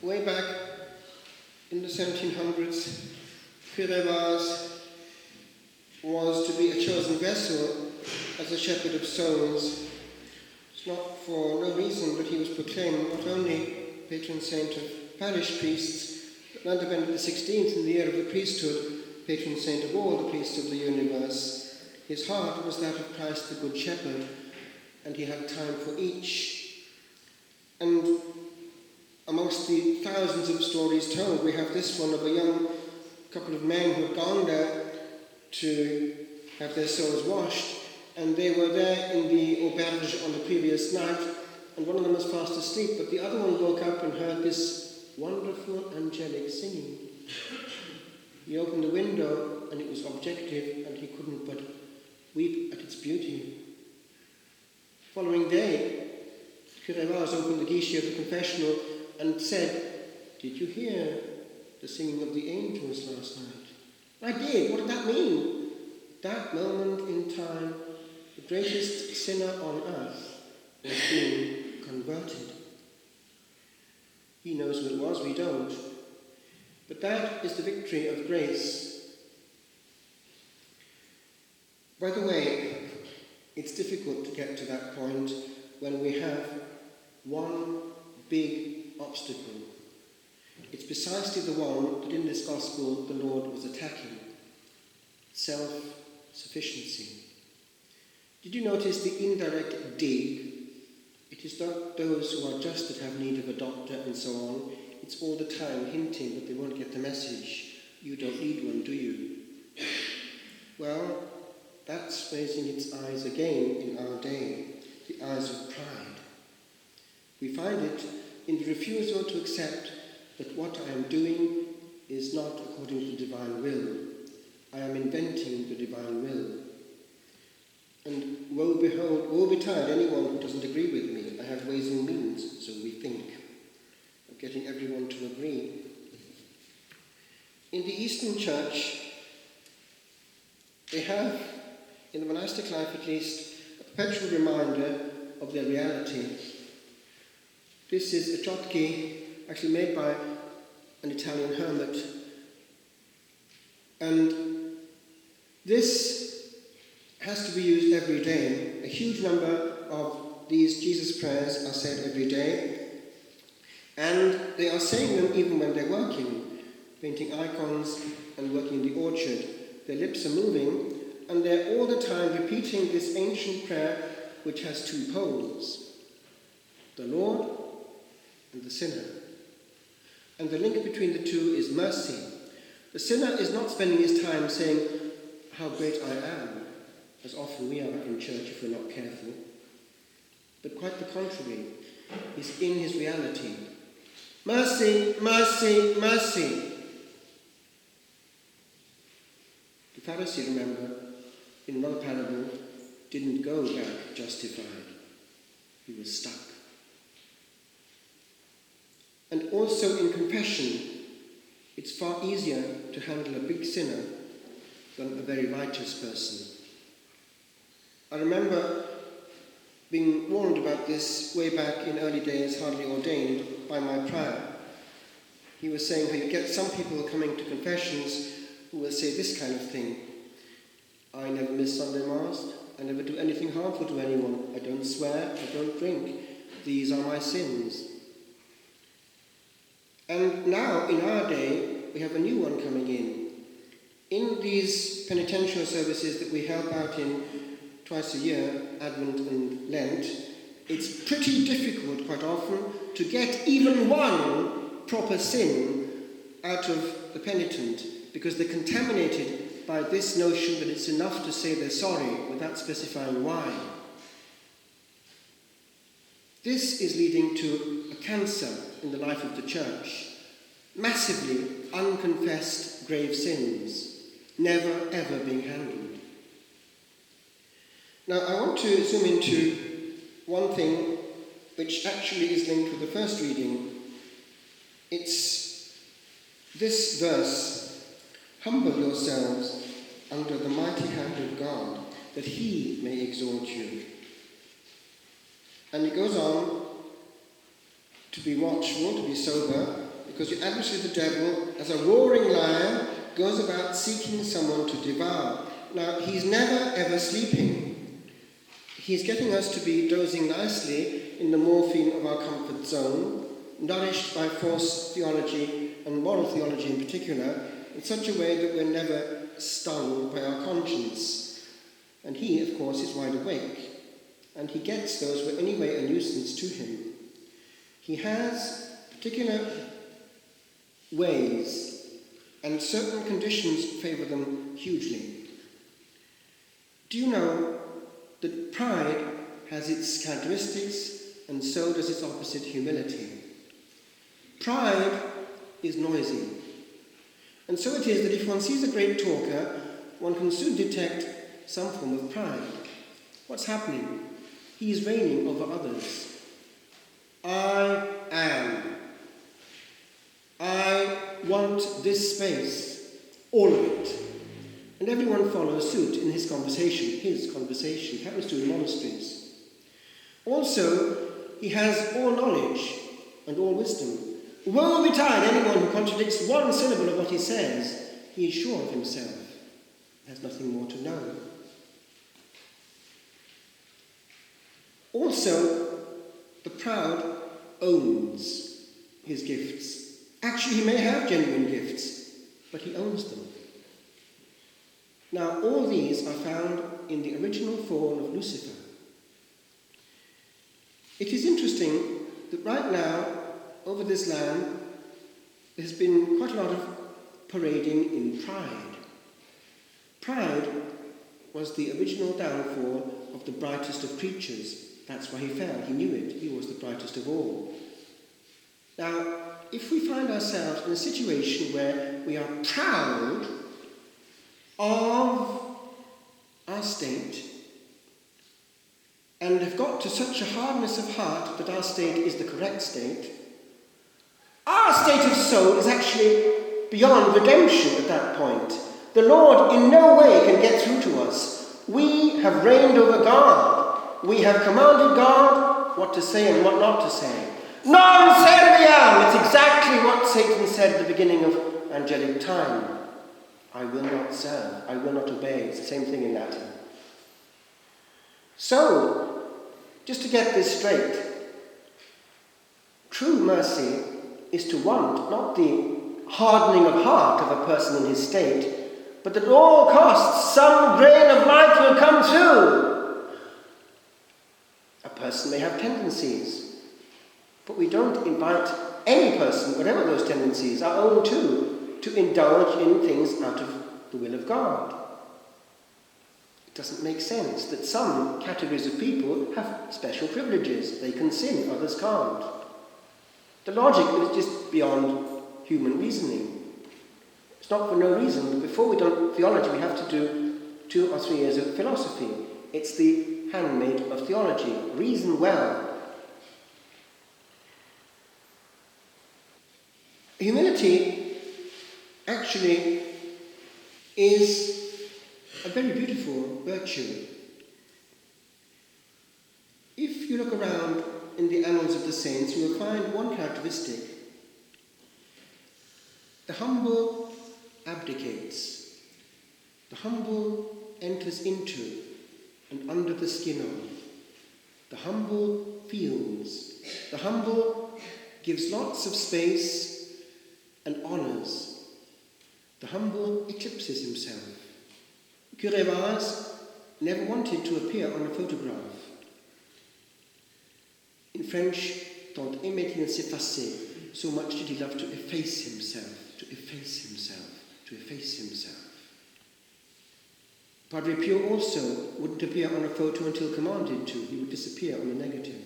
way back in the 1700s, Quirevas was to be a chosen vessel as a shepherd of souls. It's not for no reason that he was proclaimed not only patron saint of parish priests, but under Benedict XVI, in the year of the priesthood, patron saint of all the priests of the universe. His heart was that of Christ the Good Shepherd, and he had time for each. And amongst the thousands of stories told, we have this one of a young couple of men who had gone there to have their souls washed, and they were there in the auberge on the previous night, and one of them was fast asleep, but the other one woke up and heard this wonderful angelic singing. He opened the window, and it was objective, and he couldn't but weep at its beauty. Following day, Quirevas opened the guichet of the confessional and said, "Did you hear the singing of the angels last night?" "I did. What did that mean?" That moment in time, the greatest sinner on earth was being converted. He knows who it was, we don't. But that is the victory of grace. By the way, it's difficult to get to that point when we have one big obstacle. It's precisely the one that in this gospel the Lord was attacking: self-sufficiency. Did you notice the indirect dig? It is not those who are just that have need of a doctor and so on. It's all the time hinting that they won't get the message. You don't need one, do you? Well, that's raising its eyes again in our day, the eyes of pride. We find it in the refusal to accept that what I am doing is not according to the divine will. I am inventing the divine will. And woe betide anyone who doesn't agree with me. I have ways and means, so we think, of getting everyone to agree. In the Eastern Church, they have, in the monastic life at least, a perpetual reminder of their reality. This is a chotki, actually made by an Italian hermit. And this has to be used every day. A huge number of these Jesus prayers are said every day. And they are saying them even when they're working, painting icons and working in the orchard. Their lips are moving, and they're all the time repeating this ancient prayer which has two poles: the Lord and the sinner. And the link between the two is mercy. The sinner is not spending his time saying, "How great I am," as often we are in church if we're not careful. But quite the contrary, he's in his reality. Mercy, mercy, mercy. The Pharisee, remember, in another parable, didn't go back justified. He was stuck. And also in confession, it's far easier to handle a big sinner than a very righteous person. I remember being warned about this way back in early days, hardly ordained, by my prior. He was saying how you get some people coming to confessions who will say this kind of thing: "I never miss Sunday Mass, I never do anything harmful to anyone, I don't swear, I don't drink, these are my sins." And now, in our day, we have a new one coming in. In these penitential services that we help out in twice a year, Advent and Lent, it's pretty difficult quite often to get even one proper sin out of the penitent, because they're contaminated by this notion that it's enough to say they're sorry without specifying why. This is leading to a cancer in the life of the church. Massively unconfessed grave sins, never ever being handled. Now I want to zoom into one thing which actually is linked with the first reading. It's this verse: "Humble yourselves under the mighty hand of God, that he may exalt you." And it goes on to be watchful, to be sober, because your adversary the devil, as a roaring lion, goes about seeking someone to devour. Now, he's never ever sleeping. He's getting us to be dozing nicely in the morphine of our comfort zone, nourished by false theology and moral theology in particular, in such a way that we're never stung by our conscience. And he, of course, is wide awake, and he gets those who are anyway a nuisance to him. He has particular ways, and certain conditions favour them hugely. Do you know that pride has its characteristics, and so does its opposite, humility? Pride is noisy, and so it is that if one sees a great talker, one can soon detect some form of pride. What's happening? He is reigning over others. I am. I want this space, all of it. And everyone follows suit in his conversation. He happens to in monasteries. Also, he has all knowledge and all wisdom. Woe betide anyone who contradicts one syllable of what he says. He is sure of himself. He has nothing more to know. Also, the proud owns his gifts. Actually, he may have genuine gifts, but he owns them. Now, all these are found in the original fall of Lucifer. It is interesting that right now, over this land, there's been quite a lot of parading in pride. Pride was the original downfall of the brightest of creatures. That's why he fell. He knew it. He was the brightest of all. Now, if we find ourselves in a situation where we are proud of our state and have got to such a hardness of heart that our state is the correct state, our state of soul is actually beyond redemption at that point. The Lord in no way can get through to us. We have reigned over God. We have commanded God what to say and what not to say. Non serviam! It's exactly what Satan said at the beginning of angelic time. I will not serve. I will not obey. It's the same thing in Latin. So, just to get this straight, true mercy is to want not the hardening of heart of a person in his state, but that at all costs some grain of light will come through. A person may have tendencies, but we don't invite any person, whatever those tendencies, our own too, to indulge in things out of the will of God. It doesn't make sense that some categories of people have special privileges. They can sin, others can't. The logic is just beyond human reasoning. It's not for no reason, but before we do theology, we have to do 2 or 3 years of philosophy. It's the handmaid of theology. Reason well. Humility actually is a very beautiful virtue. If you look around in the annals of the saints, you will find one characteristic. The humble abdicates. The humble enters into and under the skin of. The humble feels. The humble gives lots of space and honours. The humble eclipses himself. Curé Vaz never wanted to appear on a photograph. In French, tant aimait-il s'effacer, so much did he love to efface himself, to efface himself, to efface himself. Padre Pio also wouldn't appear on a photo until commanded to. He would disappear on the negative,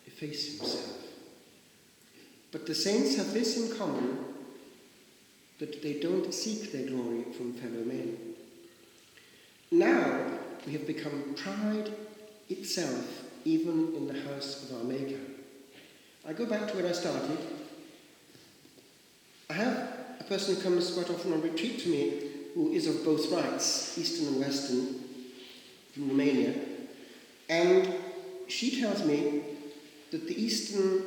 efface himself. But the saints have this in common, that they don't seek their glory from fellow men. Now we have become pride itself, even in the house of our Maker. I go back to where I started. I have a person who comes quite often on retreat to me who is of both rites, Eastern and Western, from Romania, and she tells me that the Eastern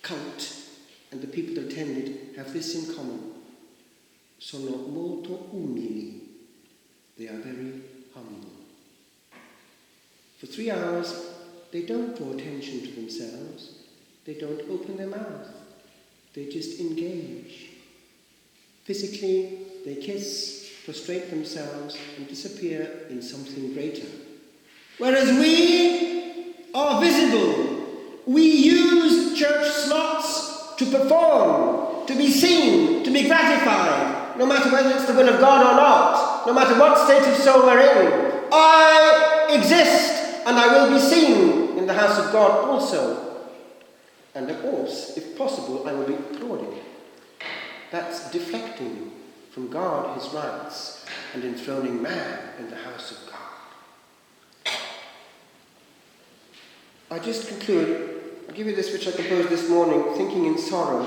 cult and the people that attended have this in common. Sono molto umili. They are very humble. For 3 hours, they don't draw attention to themselves. They don't open their mouth. They just engage. Physically, they kiss, prostrate themselves, and disappear in something greater. Whereas we are visible. We use church slots to perform, to be seen, to be gratified, no matter whether it's the will of God or not, no matter what state of soul we're in. I exist, and I will be seen in the house of God also. And of course, if possible, I will be applauded. That's deflecting from God his rights and enthroning man in the house of God. I just conclude, I'll give you this which I composed this morning, thinking in sorrow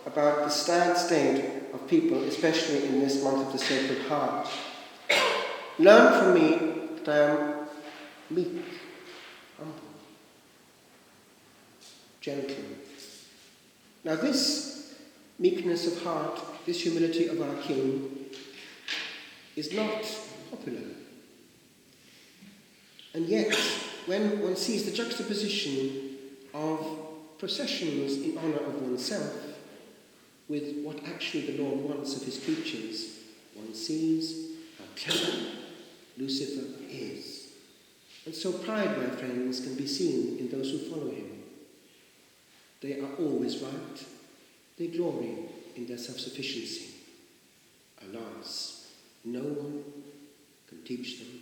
about the sad state of people, especially in this month of the Sacred Heart. Learn from me that I am meek, humble, gentle. Now this meekness of heart, this humility of our King, is not popular. And yet, when one sees the juxtaposition of processions in honour of oneself with what actually the Lord wants of his creatures, one sees how clever Lucifer is. And so pride, my friends, can be seen in those who follow him. They are always right. They glory in their self-sufficiency. Alas, no one can teach them